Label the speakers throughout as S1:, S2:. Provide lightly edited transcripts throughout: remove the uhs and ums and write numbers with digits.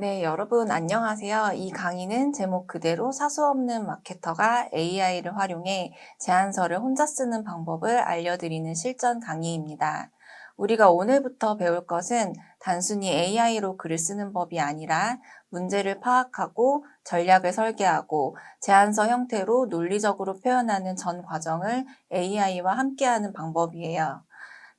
S1: 네, 여러분 안녕하세요. 이 강의는 제목 그대로 사수 없는 마케터가 AI를 활용해 제안서를 혼자 쓰는 방법을 알려드리는 실전 강의입니다. 우리가 오늘부터 배울 것은 단순히 AI로 글을 쓰는 법이 아니라 문제를 파악하고 전략을 설계하고 제안서 형태로 논리적으로 표현하는 전 과정을 AI와 함께하는 방법이에요.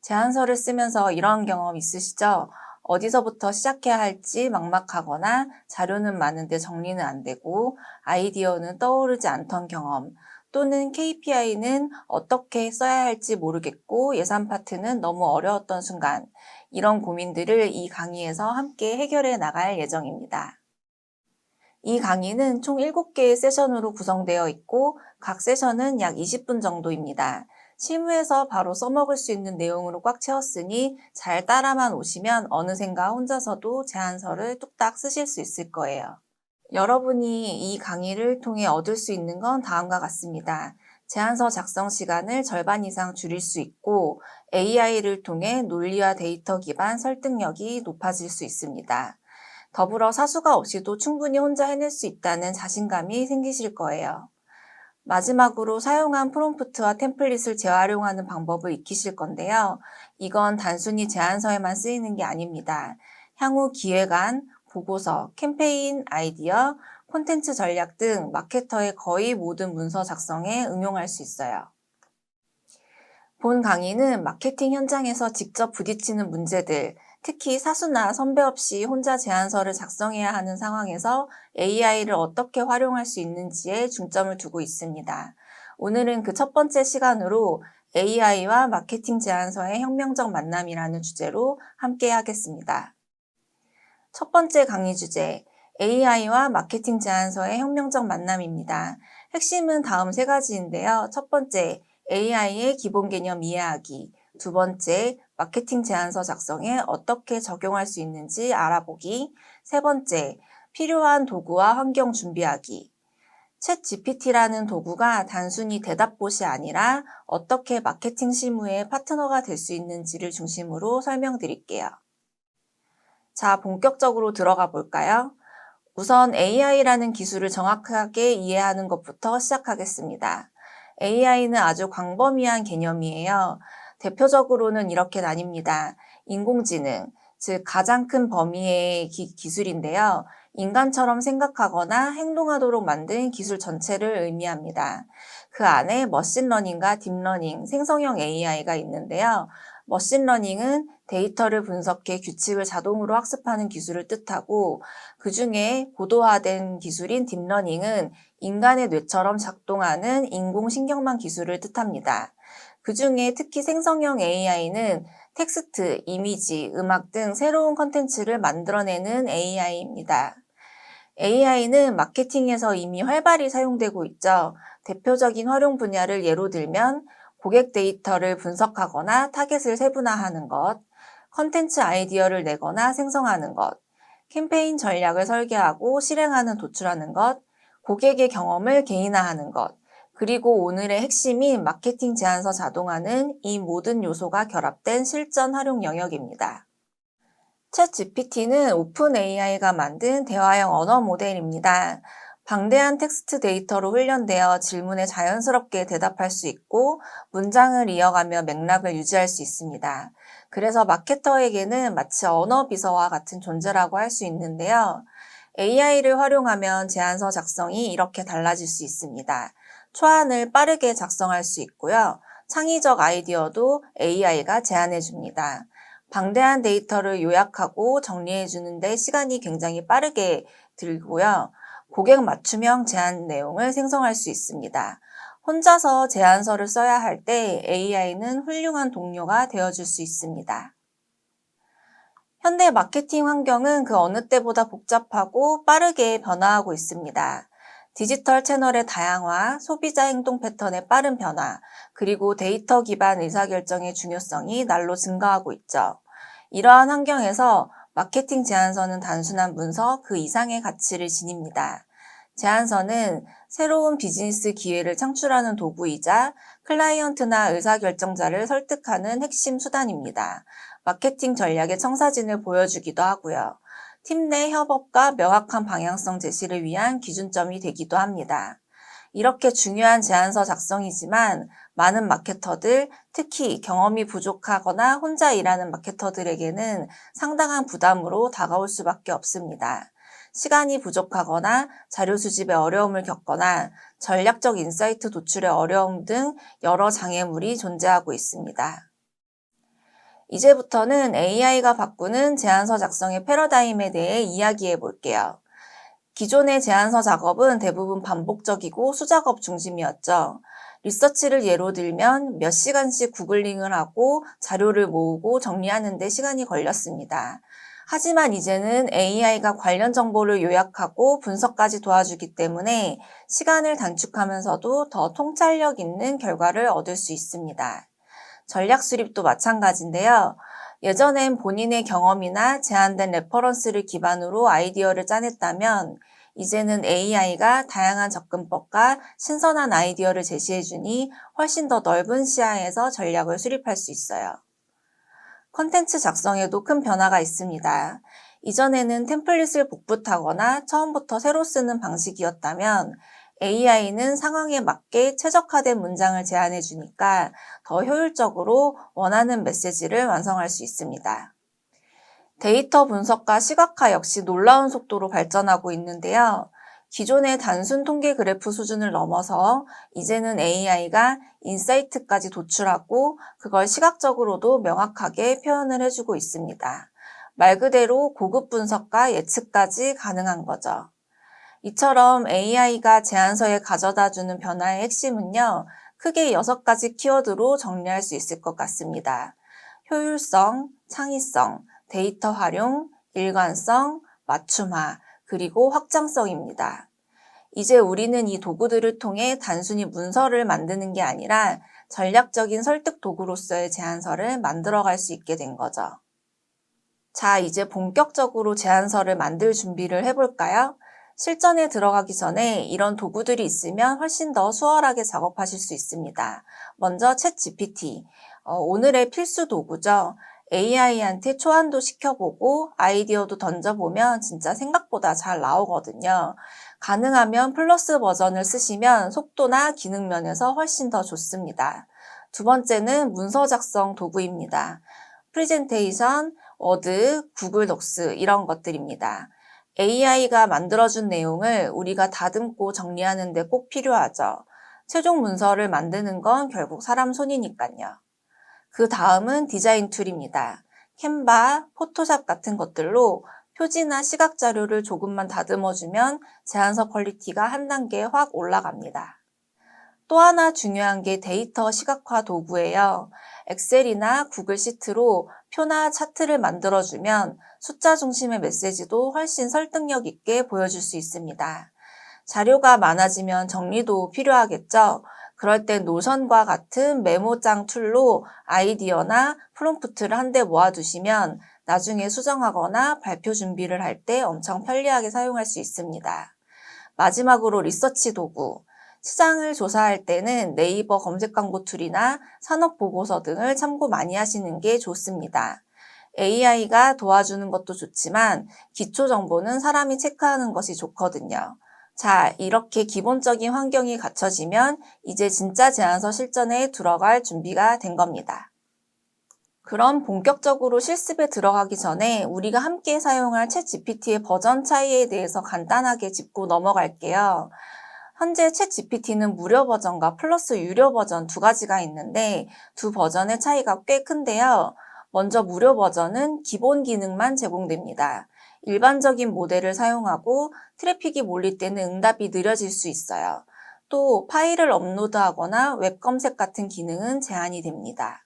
S1: 제안서를 쓰면서 이런 경험 있으시죠? 어디서부터 시작해야 할지 막막하거나 자료는 많은데 정리는 안 되고 아이디어는 떠오르지 않던 경험, 또는 KPI는 어떻게 써야 할지 모르겠고 예산 파트는 너무 어려웠던 순간, 이런 고민들을 이 강의에서 함께 해결해 나갈 예정입니다. 이 강의는 총 7개의 세션으로 구성되어 있고 각 세션은 약 20분 정도입니다. 실무에서 바로 써먹을 수 있는 내용으로 꽉 채웠으니 잘 따라만 오시면 어느샌가 혼자서도 제안서를 뚝딱 쓰실 수 있을 거예요. 여러분이 이 강의를 통해 얻을 수 있는 건 다음과 같습니다. 제안서 작성 시간을 절반 이상 줄일 수 있고 AI를 통해 논리와 데이터 기반 설득력이 높아질 수 있습니다. 더불어 사수가 없이도 충분히 혼자 해낼 수 있다는 자신감이 생기실 거예요. 마지막으로 사용한 프롬프트와 템플릿을 재활용하는 방법을 익히실 건데요. 이건 단순히 제안서에만 쓰이는 게 아닙니다. 향후 기획안, 보고서, 캠페인 아이디어, 콘텐츠 전략 등 마케터의 거의 모든 문서 작성에 응용할 수 있어요. 본 강의는 마케팅 현장에서 직접 부딪히는 문제들, 특히 사수나 선배 없이 혼자 제안서를 작성해야 하는 상황에서 AI를 어떻게 활용할 수 있는지에 중점을 두고 있습니다. 오늘은 그 첫 번째 시간으로 AI와 마케팅 제안서의 혁명적 만남이라는 주제로 함께 하겠습니다. 첫 번째 강의 주제, AI와 마케팅 제안서의 혁명적 만남입니다. 핵심은 다음 세 가지인데요. 첫 번째, AI의 기본 개념 이해하기. 두 번째, 마케팅 제안서 작성에 어떻게 적용할 수 있는지 알아보기. 세 번째, 필요한 도구와 환경 준비하기. 챗 GPT라는 도구가 단순히 대답봇이 아니라 어떻게 마케팅 실무의 파트너가 될 수 있는지를 중심으로 설명드릴게요. 자, 본격적으로 들어가 볼까요? 우선 AI라는 기술을 정확하게 이해하는 것부터 시작하겠습니다. AI는 아주 광범위한 개념이에요. 대표적으로는 이렇게 나뉩니다. 인공지능, 즉 가장 큰 범위의 기술인데요. 인간처럼 생각하거나 행동하도록 만든 기술 전체를 의미합니다. 그 안에 머신러닝과 딥러닝, 생성형 AI가 있는데요. 머신러닝은 데이터를 분석해 규칙을 자동으로 학습하는 기술을 뜻하고, 그 중에 고도화된 기술인 딥러닝은 인간의 뇌처럼 작동하는 인공신경망 기술을 뜻합니다. 그 중에 특히 생성형 AI는 텍스트, 이미지, 음악 등 새로운 컨텐츠를 만들어내는 AI입니다. AI는 마케팅에서 이미 활발히 사용되고 있죠. 대표적인 활용 분야를 예로 들면 고객 데이터를 분석하거나 타겟을 세분화하는 것, 컨텐츠 아이디어를 내거나 생성하는 것, 캠페인 전략을 설계하고 실행하는 도출하는 것, 고객의 경험을 개인화하는 것, 그리고 오늘의 핵심인 마케팅 제안서 자동화는 이 모든 요소가 결합된 실전 활용 영역입니다. 챗 GPT는 오픈 AI가 만든 대화형 언어 모델입니다. 방대한 텍스트 데이터로 훈련되어 질문에 자연스럽게 대답할 수 있고 문장을 이어가며 맥락을 유지할 수 있습니다. 그래서 마케터에게는 마치 언어 비서와 같은 존재라고 할 수 있는데요. AI를 활용하면 제안서 작성이 이렇게 달라질 수 있습니다. 초안을 빠르게 작성할 수 있고요. 창의적 아이디어도 AI가 제안해 줍니다. 방대한 데이터를 요약하고 정리해 주는데 시간이 굉장히 빠르게 들고요. 고객 맞춤형 제안 내용을 생성할 수 있습니다. 혼자서 제안서를 써야 할 때 AI는 훌륭한 동료가 되어줄 수 있습니다. 현대 마케팅 환경은 그 어느 때보다 복잡하고 빠르게 변화하고 있습니다. 디지털 채널의 다양화, 소비자 행동 패턴의 빠른 변화, 그리고 데이터 기반 의사결정의 중요성이 날로 증가하고 있죠. 이러한 환경에서 마케팅 제안서는 단순한 문서 그 이상의 가치를 지닙니다. 제안서는 새로운 비즈니스 기회를 창출하는 도구이자 클라이언트나 의사결정자를 설득하는 핵심 수단입니다. 마케팅 전략의 청사진을 보여주기도 하고요. 팀 내 협업과 명확한 방향성 제시를 위한 기준점이 되기도 합니다. 이렇게 중요한 제안서 작성이지만 많은 마케터들, 특히 경험이 부족하거나 혼자 일하는 마케터들에게는 상당한 부담으로 다가올 수밖에 없습니다. 시간이 부족하거나 자료 수집에 어려움을 겪거나 전략적 인사이트 도출에 어려움 등 여러 장애물이 존재하고 있습니다. 이제부터는 AI가 바꾸는 제안서 작성의 패러다임에 대해 이야기해 볼게요. 기존의 제안서 작업은 대부분 반복적이고 수작업 중심이었죠. 리서치를 예로 들면 몇 시간씩 구글링을 하고 자료를 모으고 정리하는 데 시간이 걸렸습니다. 하지만 이제는 AI가 관련 정보를 요약하고 분석까지 도와주기 때문에 시간을 단축하면서도 더 통찰력 있는 결과를 얻을 수 있습니다. 전략 수립도 마찬가지인데요. 예전엔 본인의 경험이나 제한된 레퍼런스를 기반으로 아이디어를 짜냈다면 이제는 AI가 다양한 접근법과 신선한 아이디어를 제시해주니 훨씬 더 넓은 시야에서 전략을 수립할 수 있어요. 컨텐츠 작성에도 큰 변화가 있습니다. 이전에는 템플릿을 복붙하거나 처음부터 새로 쓰는 방식이었다면 AI는 상황에 맞게 최적화된 문장을 제안해 주니까 더 효율적으로 원하는 메시지를 완성할 수 있습니다. 데이터 분석과 시각화 역시 놀라운 속도로 발전하고 있는데요. 기존의 단순 통계 그래프 수준을 넘어서 이제는 AI가 인사이트까지 도출하고 그걸 시각적으로도 명확하게 표현을 해주고 있습니다. 말 그대로 고급 분석과 예측까지 가능한 거죠. 이처럼 AI가 제안서에 가져다주는 변화의 핵심은요, 크게 6가지 키워드로 정리할 수 있을 것 같습니다. 효율성, 창의성, 데이터 활용, 일관성, 맞춤화, 그리고 확장성입니다. 이제 우리는 이 도구들을 통해 단순히 문서를 만드는 게 아니라 전략적인 설득 도구로서의 제안서를 만들어갈 수 있게 된 거죠. 자, 이제 본격적으로 제안서를 만들 준비를 해볼까요? 실전에 들어가기 전에 이런 도구들이 있으면 훨씬 더 수월하게 작업하실 수 있습니다. 먼저 챗GPT, 오늘의 필수 도구죠. AI한테 초안도 시켜보고 아이디어도 던져보면 진짜 생각보다 잘 나오거든요. 가능하면 플러스 버전을 쓰시면 속도나 기능 면에서 훨씬 더 좋습니다. 두 번째는 문서 작성 도구입니다. 프레젠테이션, 워드, 구글 독스 이런 것들입니다. AI가 만들어준 내용을 우리가 다듬고 정리하는 데 꼭 필요하죠. 최종 문서를 만드는 건 결국 사람 손이니까요. 그 다음은 디자인 툴입니다. 캔바, 포토샵 같은 것들로 표지나 시각 자료를 조금만 다듬어주면 제안서 퀄리티가 한 단계 확 올라갑니다. 또 하나 중요한 게 데이터 시각화 도구예요. 엑셀이나 구글 시트로 표나 차트를 만들어주면 숫자 중심의 메시지도 훨씬 설득력 있게 보여줄 수 있습니다. 자료가 많아지면 정리도 필요하겠죠? 그럴 땐 노션과 같은 메모장 툴로 아이디어나 프롬프트를 한데 모아두시면 나중에 수정하거나 발표 준비를 할 때 엄청 편리하게 사용할 수 있습니다. 마지막으로 리서치 도구. 시장을 조사할 때는 네이버 검색 광고 툴이나 산업보고서 등을 참고 많이 하시는 게 좋습니다. AI가 도와주는 것도 좋지만 기초 정보는 사람이 체크하는 것이 좋거든요. 자, 이렇게 기본적인 환경이 갖춰지면 이제 진짜 제안서 실전에 들어갈 준비가 된 겁니다. 그럼 본격적으로 실습에 들어가기 전에 우리가 함께 사용할 챗GPT의 버전 차이에 대해서 간단하게 짚고 넘어갈게요. 현재 챗GPT는 무료 버전과 플러스 유료 버전 두 가지가 있는데 두 버전의 차이가 꽤 큰데요. 먼저 무료 버전은 기본 기능만 제공됩니다. 일반적인 모델을 사용하고 트래픽이 몰릴 때는 응답이 느려질 수 있어요. 또 파일을 업로드하거나 웹 검색 같은 기능은 제한이 됩니다.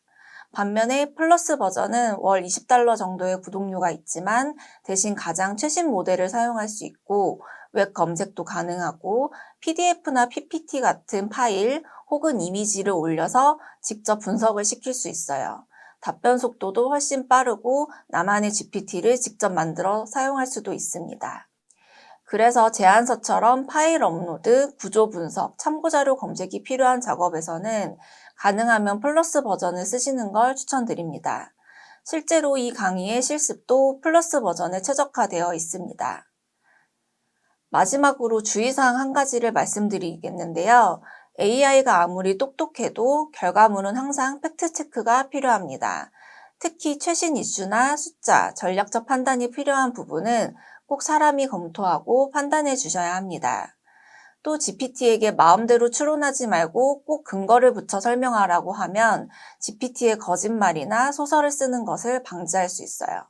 S1: 반면에 플러스 버전은 월 $20 정도의 구독료가 있지만 대신 가장 최신 모델을 사용할 수 있고 웹 검색도 가능하고 PDF나 PPT 같은 파일 혹은 이미지를 올려서 직접 분석을 시킬 수 있어요. 답변 속도도 훨씬 빠르고 나만의 GPT를 직접 만들어 사용할 수도 있습니다. 그래서 제안서처럼 파일 업로드, 구조 분석, 참고자료 검색이 필요한 작업에서는 가능하면 플러스 버전을 쓰시는 걸 추천드립니다. 실제로 이 강의의 실습도 플러스 버전에 최적화되어 있습니다. 마지막으로 주의사항 한 가지를 말씀드리겠는데요. AI가 아무리 똑똑해도 결과물은 항상 팩트체크가 필요합니다. 특히 최신 이슈나 숫자, 전략적 판단이 필요한 부분은 꼭 사람이 검토하고 판단해 주셔야 합니다. 또 GPT에게 마음대로 추론하지 말고 꼭 근거를 붙여 설명하라고 하면 GPT의 거짓말이나 소설을 쓰는 것을 방지할 수 있어요.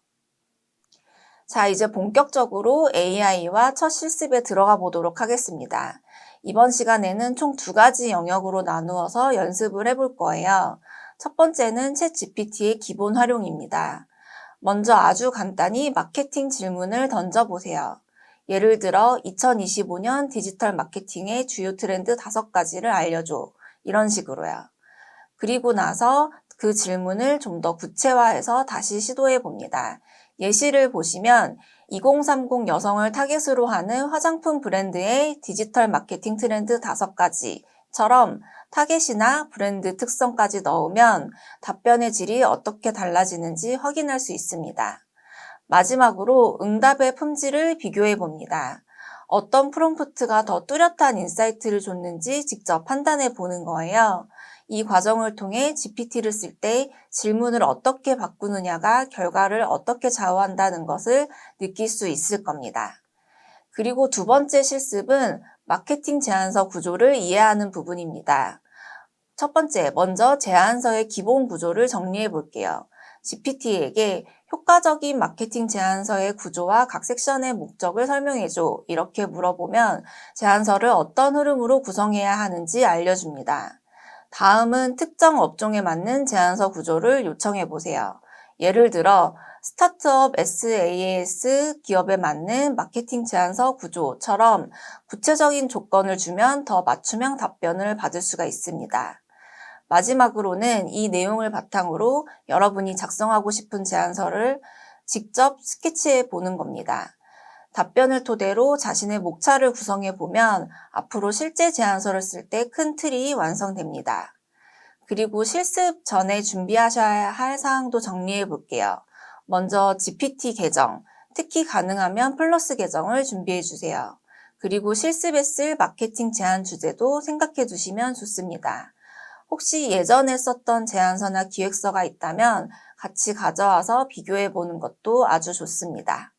S1: 자, 이제 본격적으로 AI와 첫 실습에 들어가 보도록 하겠습니다. 이번 시간에는 총 2가지 영역으로 나누어서 연습을 해볼 거예요. 첫 번째는 챗GPT의 기본 활용입니다. 먼저 아주 간단히 마케팅 질문을 던져보세요. 예를 들어 2025년 디지털 마케팅의 주요 트렌드 5가지를 알려줘. 이런 식으로요. 그리고 나서 그 질문을 좀 더 구체화해서 다시 시도해 봅니다. 예시를 보시면 2030 여성을 타겟으로 하는 화장품 브랜드의 디지털 마케팅 트렌드 5가지처럼 타겟이나 브랜드 특성까지 넣으면 답변의 질이 어떻게 달라지는지 확인할 수 있습니다. 마지막으로 응답의 품질을 비교해 봅니다. 어떤 프롬프트가 더 뚜렷한 인사이트를 줬는지 직접 판단해 보는 거예요. 이 과정을 통해 GPT를 쓸 때 질문을 어떻게 바꾸느냐가 결과를 어떻게 좌우한다는 것을 느낄 수 있을 겁니다. 그리고 2번째 실습은 마케팅 제안서 구조를 이해하는 부분입니다. 첫 번째, 먼저 제안서의 기본 구조를 정리해 볼게요. GPT에게 효과적인 마케팅 제안서의 구조와 각 섹션의 목적을 설명해줘. 이렇게 물어보면 제안서를 어떤 흐름으로 구성해야 하는지 알려줍니다. 다음은 특정 업종에 맞는 제안서 구조를 요청해 보세요. 예를 들어 스타트업 SaaS 기업에 맞는 마케팅 제안서 구조처럼 구체적인 조건을 주면 더 맞춤형 답변을 받을 수가 있습니다. 마지막으로는 이 내용을 바탕으로 여러분이 작성하고 싶은 제안서를 직접 스케치해 보는 겁니다. 답변을 토대로 자신의 목차를 구성해 보면 앞으로 실제 제안서를 쓸 때 큰 틀이 완성됩니다. 그리고 실습 전에 준비하셔야 할 사항도 정리해 볼게요. 먼저 GPT 계정, 특히 가능하면 플러스 계정을 준비해 주세요. 그리고 실습에 쓸 마케팅 제안 주제도 생각해 두시면 좋습니다. 혹시 예전에 썼던 제안서나 기획서가 있다면 같이 가져와서 비교해 보는 것도 아주 좋습니다.